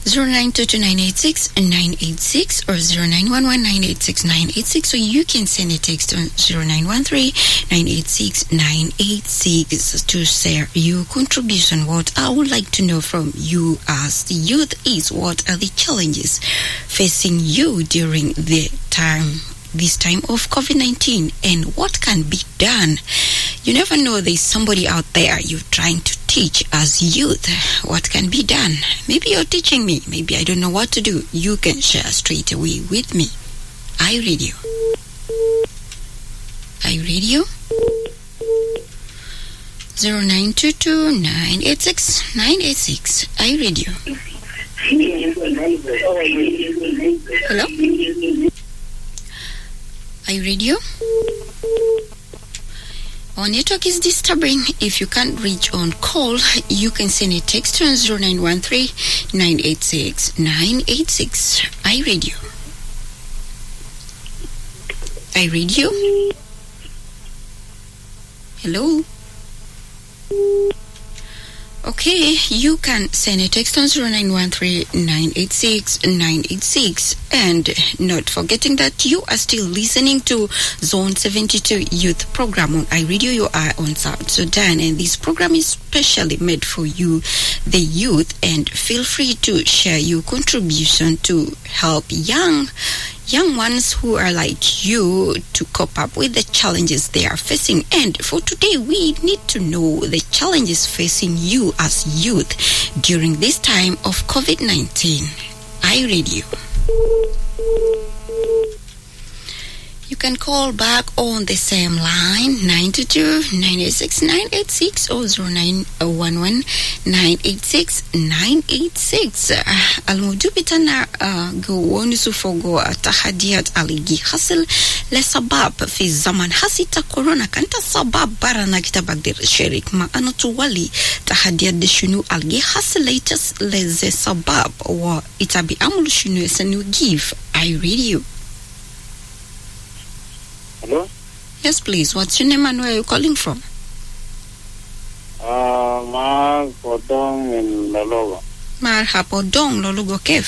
0922986986 or 0911986986, or you can send a text on 0913986986 to share your contribution. What I would like to know from you as the youth is, what are the challenges facing you during this time of COVID-19, and what can be done? You never know, there's somebody out there you're trying to teach as youth. What can be done? Maybe you're teaching me, maybe I don't know what to do. You can share straight away with me. iRadio. iRadio 0922986986. iRadio. Hello? iRadio? Our network is disturbing. If you can't reach on call, you can send a text to 0913-986-986. iRadio. iRadio? Hello? Okay, you can send a text on 0913-986-986, and not forgetting that you are still listening to Zone 72 Youth Program on iRadio. You are on South Sudan, and this program is specially made for you, the youth, and feel free to share your contribution to help young ones who are like you to cope up with the challenges they are facing. And for today, we need to know the challenges facing you as youth during this time of COVID-19. iRadio. You can call back on the same line 922-986-986 or 0911-986-986. الموجودة جوون سفوغو تحديات aligi حصل لسبب في الزمن حسيت كورونا كانت سبب برنا كتبقدر شريك ما أنا توالي تحديات دشنو aligi حصل ليتس لزي سبب وإتابي أمل شنو سنو give I read you. Hello? Yes, please. What's your name and where are you calling from? Ma Podong in Lologo. Marhab Podong, Lologo Kef.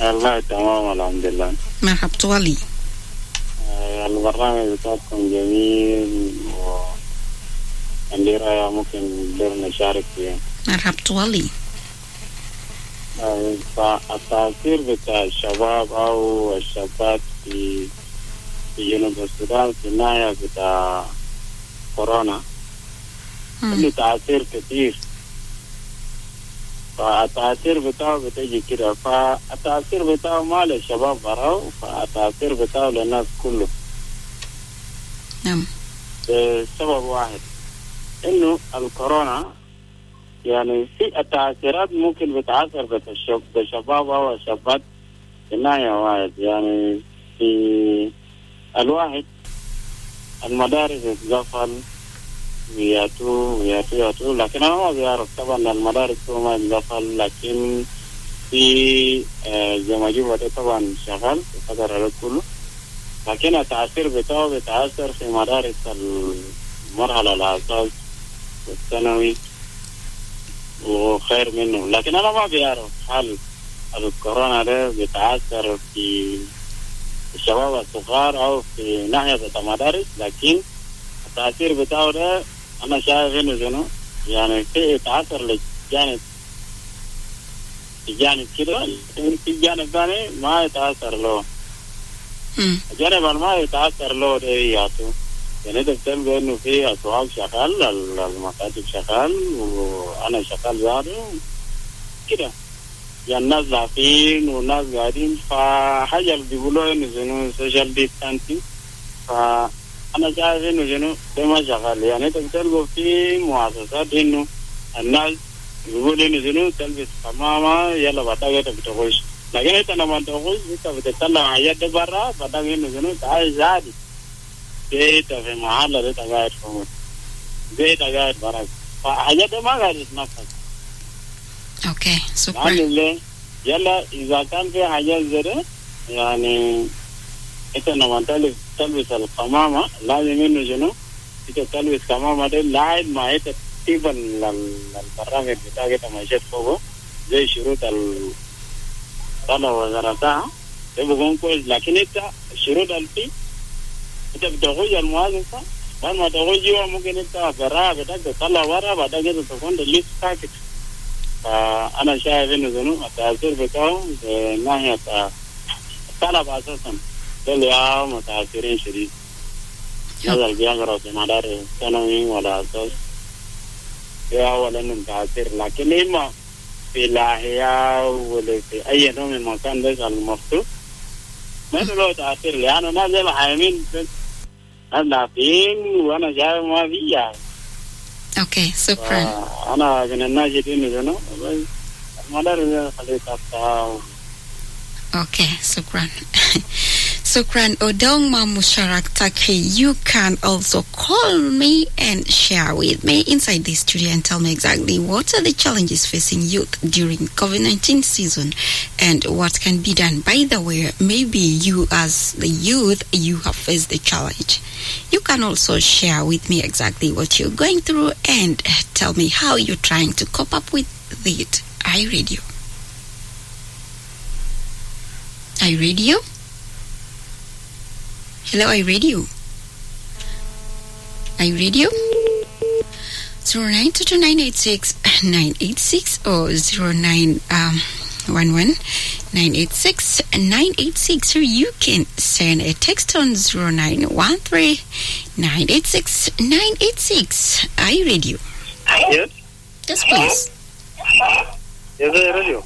Allah tamam alhamdulillah. Marhab Tuali. البرنامج بتاعكم جميل وعندي رأي ممكن نقدر نشارك فيه. مرحب طوالي. التأثير بتاع الشباب أو الشابات في جنوب السودان في النهاية بتاع كورونا له تأثير كثير. فالتأثير بتاعه بتجي كده، فالتأثير بتاعه ما للشباب براو، فالتأثير بتاعه للناس كله. نعم. بسبب واحد إنه الكورونا يعني في التأثيرات ممكن بتأثر بالشباب أو الشابات في النهاية واحد. يعني في الواحد المدارس اتقفل وياتو لكن أنا ما بعرف طبعا المدارس ما اتقفل، لكن في جماجيب طبعا شغال بقدر على كله، لكن التأثير بتاعه بتأثر في مدارس المرحلة الأساس والثانوي وخير منه. لكن أنا ما بعرف هل الكورونا ده بتأثر في الشباب الصغار أو في ناحية المدارس، لكن التأثير بتاعه ده أنا شايف إنه شنو يعني في تأثر لجانب كده، في جانب ثاني ما يتأثر له. الجانب ما يتأثر له ده ياتو يعني ده بتلقى إنه في أسواق شغال، المكاتب شغال وأنا شغال زاره كده، يعني الناس لاقين والناس قاعدين، فحاجة اللي بيقولوا إنه شنو سوشيال ديستانسينج، فأنا شايف إنه شنو ده ما شغال. يعني أنت بتلقى في مؤسسات إنه الناس بيقولوا إنه شنو تلبس كمامة يلا بعدين أنت بتخش، لكن أنت لما تخش أنت بتطلع حاجات ده برا بعدين إنه شنو تعيش عادي. بيت في محل ده قاعد فوق بيت قاعد برا، فحاجات ده ما قاعد يتنفس. اوكي شكرا. يلا اذا كان في حاجات زي يعني انت لما تلبس القمامه لازم انه شنو انت تلبس قمامه ده لاعب ما انت تجيب البرامج بتاعك ماشيت فوقه زي شروط الطلب وزارتها ده بيكون كويس، لكن انت الشروط اللي فيه انت بتخرج المؤسسه بعد ما تخرج جوا ممكن انت برا بتاعك تطلع ورا بعد كده تكون لسه ساكت. فأنا شايف إنه شنو التأثير بتاعه من ناحية الطلب أساسا ده متأثرين شديد. هذا اللي بيقرأ في مدارس ثانوي ولا أساس ده أولا متأثر، لكن إما في الأحياء ولا في أي نوع من المكان ده المفتوح ما له تأثير، لأنه ناس زي الحيامين ناس لاقين وأنا شايف ما في يعني. اوكي شكرا. انا من الناس اللي شنو المدارس خليتها. اوكي شكرا. شكرا Odong Mamusharak. You can also call me and share with me inside the studio and tell me exactly what are the challenges facing youth during COVID-19 season and what can be done. By the way, maybe you as the youth, you have faced the challenge. You can also share with me exactly what you're going through and tell me how you're trying to cope up with it. I read you. I read you. Hello, I read you. I read you. 0922-986-986 or 0911-986-986, or you can send a text on 0913-986-986. I read you. Yes? Yes, please. Yes, I read you.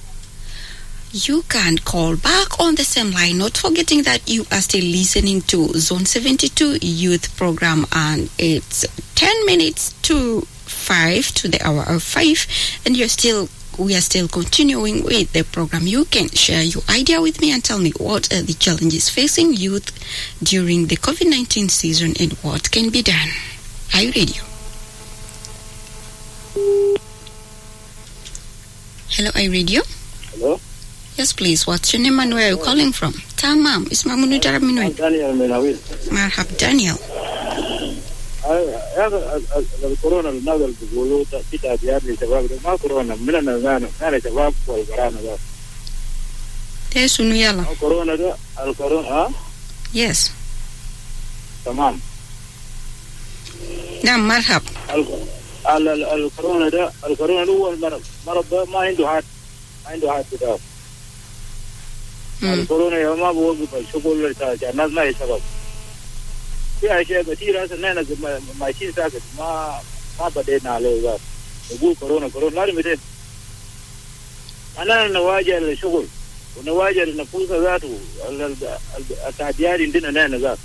you can call back on the same line, not forgetting that you are still listening to Zone 72 Youth Program, and it's 10 minutes to 5 to the hour of 5, and we are still continuing with the program. You can share your idea with me and tell me what are the challenges facing youth during the COVID-19 season and what can be done. Are you ready? Hello, iRadio. Hello? Yes, please. What's your name and where are you calling from? Tamam. Isma munu Daraminwe. Daniel Menawil. Marhab Daniel. الكورونا النازل بيقولوا كده بيعني شباب ما كورونا من انا شباب والبرانا ده تسونو يلا الكورونا ده الكورونا يس تمام نعم مرحب الكورونا ده هو المرض ده ما عنده حد كده الكورونا يا ما بوقف الشغل بتاع الناس ما يشتغل في اشياء كثيره هسه ماشيين ساكت ما بدينا عليه ذات نقول كورونا لازم بدين انا نواجه الشغل ونواجه النفوس ذاته التحديات عندنا هنا ذات.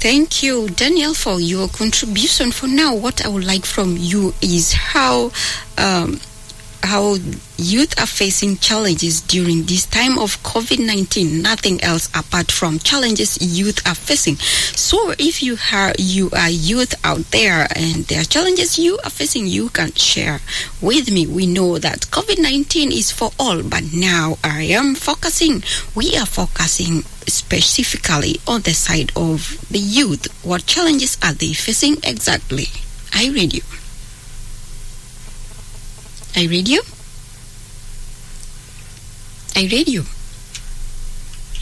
Thank you, Daniel, for your contribution. For now, what I would like from you is how youth are facing challenges during this time of COVID-19, nothing else apart from challenges youth are facing. So if you are youth out there and there are challenges you are facing, you can share with me. We know that COVID-19 is for all, but now we are focusing specifically on the side of the youth. What challenges are they facing exactly? I read you.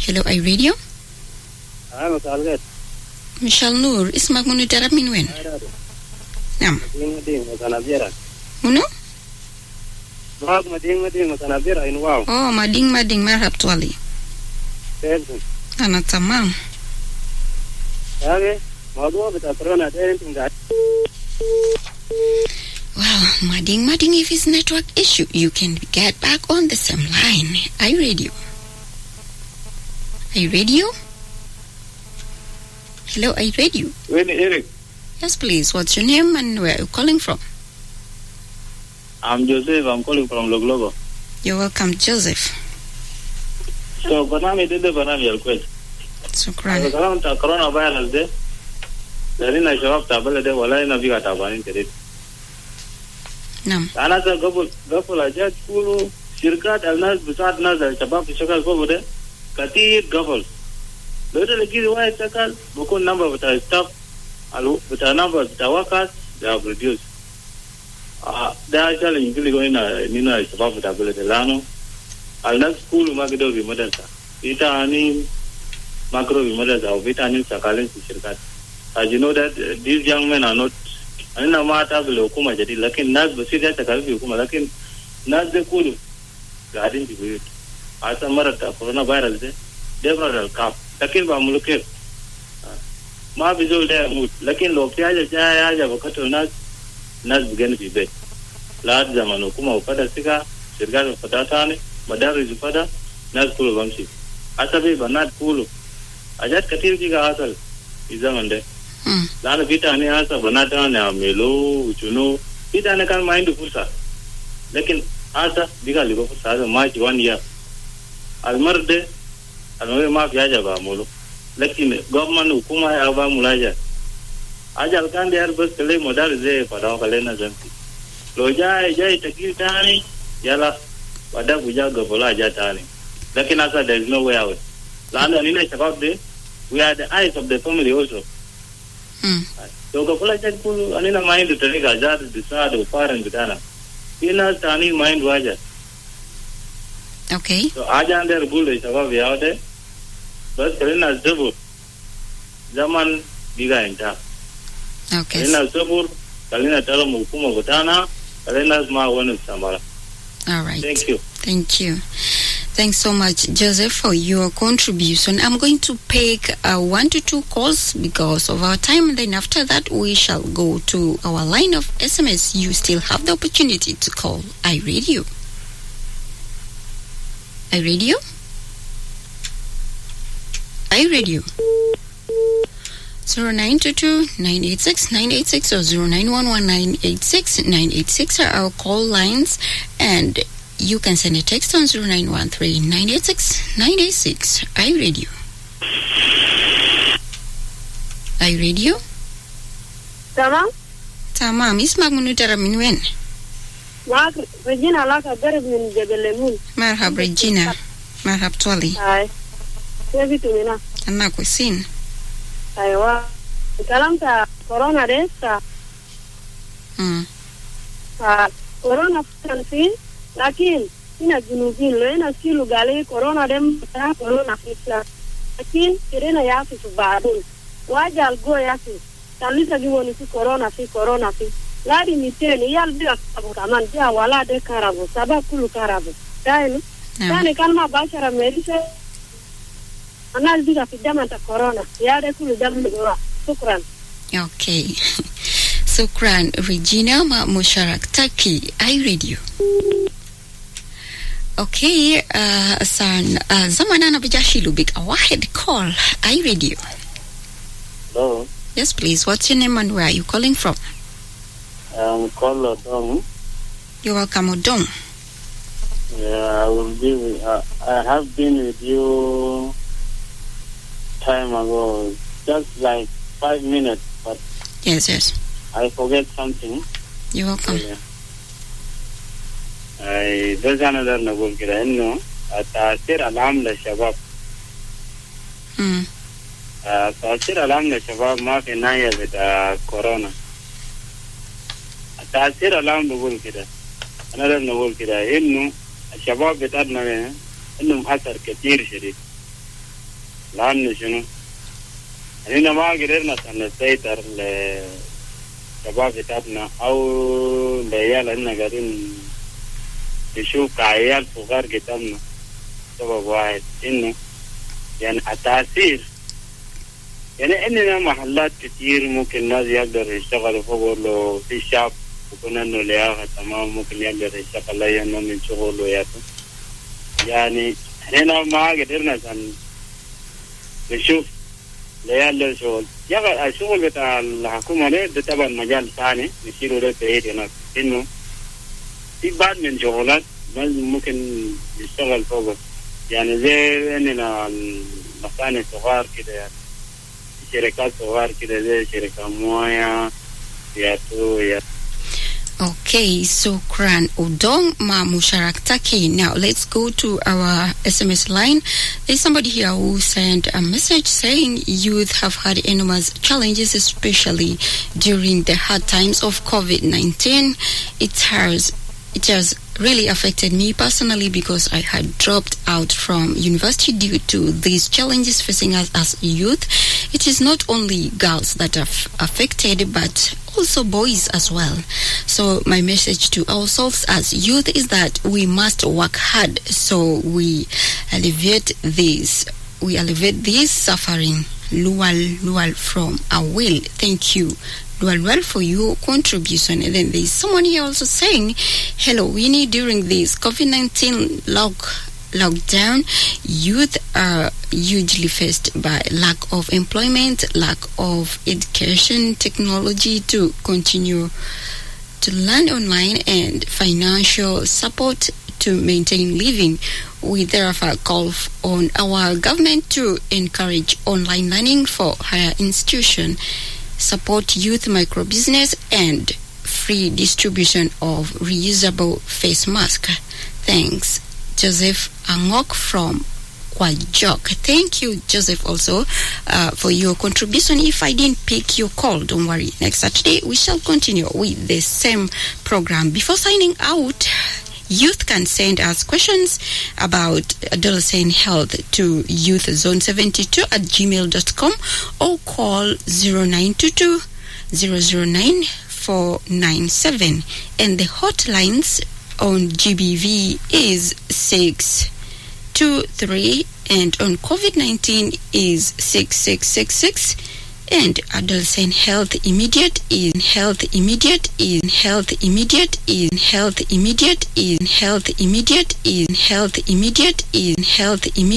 Hello, iRadio. مساء Michelle Noor, اسمك منو تعرف من وين؟ نعم. منو؟ مدين مرحب طوالي. أنا تمام. Well, Mading, if it's network issue, you can get back on the same line. iRadio. Hello, iRadio. Eric. Yes, please. What's your name and where are you calling from? I'm Joseph. I'm calling from Loglogo. You're welcome, Joseph. So, Banami did the Banami request. So, crying. Coronavirus day. There is a shop tablet. Wala na biga tabanin kredit. نعم. أنا قبل أجت كله شركات الناس بتاعت ناس الشباب في شغال فوق ده كتير قبل لو ده لقي واحد شغال بكون نمبر بتاع ستاف بتاع نمبر بتاع workers they have reduced. ده أشياء يمكن لقينا نينا الشباب بتاع بلد لانه الناس كله ما قدروا بمدرسة بيتانين ما قدروا بمدرسة أو بيتانين شغالين في شركات. As you know that these young men are not أنا ما أتابع الحكومة جديد لكن الناس بسيطة تكلم في الحكومة لكن الناس ده كله قاعدين في بيوت. هذا مرض كورونا فيروس ده برا الكاب لكن بعملوا كيف؟ ما بيزول ده يموت لكن لو في حاجة بكتر الناس بيجن في بيت. لا زمان الحكومة وفدا سكا شركات وفدا ثاني مدارس وفدا الناس كله بمشي. هذا بنات كله أجت كتير بيجا حصل في زمان ده. لأن بيتاني هذا بناتنا نعمله وشنو بيتاني كان ما عنده فرصة لكن هذا بيجا لقى فرصة هذا ما جوان يا المرد ما في حاجة بعمله لكن government حكومة يا بعمله أجل كان ديار بس كله مدار زي فداو كلنا زمتي لو جاي تكيل تاني يلا ودا بوجا قبلا جا تاني لكن هذا there is no way out لأن أننا شباب ده we are the eyes of the family also. So kapula chakulu anina mind tutarika jadu disado ufaran gudana. Ina tani mind waja. Okay. So aja under bulu sababu yaude. Bas kalina zabur. Zaman biga inta. Okay. Kalina zabur, kalina talo mukuma gudana, kalina ma wanu samara. All right. Thank you. Thanks so much, Joseph, for your contribution. I'm going to pick 1 to 2 calls because of our time, and then after that we shall go to our line of SMS. You still have the opportunity to call iRadio. iRadio? iRadio. 0922-986-986 or 0911-986-986 are our call lines, and you can send a text on 0913-986-986. iRadio. iRadio? تمام اسمك منو ترى من وين؟ معك رجينا علاقة قرب من جبل ليمون. مرحب رجينا. مرحب طولي. هاي كيف تمينا؟ أنا كويسين. أيوة كلامك كورونا لسه. كورونا فين لكن هنا الجنوبيين لو هنا سيلو قالي كورونا دم بتاع كورونا فيسلا لكن كرينا يافي في بعضهم واجا الجو يافي تاليسا جيوني في كورونا في لادي ميتين يالبيا كمان جا ولا ده كارابو سبب كله كارابو دايما ثاني كان ما باشر ميريسا أنا البيا في جامعة كورونا يا ده كله جامعة شكرا. Okay. شكرا ريجينا مع مشاركتك iRadio. Okay, زمان أنا بجاشيلو بك واحد call iRadio. Hello. Yes, please. What's your name and where are you calling from? I'm called Odong. You're welcome, Odong. Yeah, I have been with you time ago, just like 5 minutes, but yes. I forget something. You're welcome. بس أنا ده نقول كده إنه التأثير العام للشباب. التأثير العام للشباب ما في نهاية بتاع كورونا. التأثير العام بقول كده. أنا ده نقول كده إنه الشباب بتاعنا إنهم أثر كتير شديد. لأن شنو؟ إحنا ما قدرنا نسيطر للشباب بتاعنا أو لعيال إحنا قاعدين نشوف عيال صغار قدامنا. سبب واحد إنه يعني التأثير يعني عندنا محلات كتير ممكن الناس يقدر يشتغلوا فوق لو في شاب يكون إنه لياقة تمام ممكن يقدر يشتغل أي نوع من شغله ياته. يعني إحنا ما قدرنا نشوف ليال الشغل. يا الشغل بتاع الحكومة ده طبعا مجال ثاني نشيله ده بعيد هناك. إنه في بعض من شغلات ممكن يشتغل فوق يعني زي إننا المصانع صغار كده يعني شركات صغار كده زي شركة موية ياتو. Okay, Sokran Odong ma Musharakhtake. Now let's go to our SMS line. There's somebody here who sent a message saying youth have had enormous challenges, especially during the hard times of COVID-19. It has really affected me personally because I had dropped out from university due to these challenges facing us as youth. It is not only girls that are affected, but also boys as well. So my message to ourselves as youth is that we must work hard so we alleviate this suffering. Lual from our will. Thank you, Lual, for your contribution. And then there's someone here also saying, hello, Winnie, during this COVID-19 lockdown, youth are hugely faced by lack of employment, lack of education, technology to continue to learn online, and financial support to maintain living. We therefore call on our government to encourage online learning for higher institutions, support youth microbusiness, and free distribution of reusable face masks. Thanks, Joseph Angok from Kwajok. Thank you, Joseph, also for your contribution. If I didn't pick your call, don't worry. Next Saturday, we shall continue with the same program. Before signing out, youth can send us questions about adolescent health to YouthZone72 at gmail.com or call 0922 009 497. And the hotlines on GBV is 623 and on COVID-19 is 6666 and adolescent health immediate in health immediate in health immediate in health immediate in health immediate in health immediate in health immediate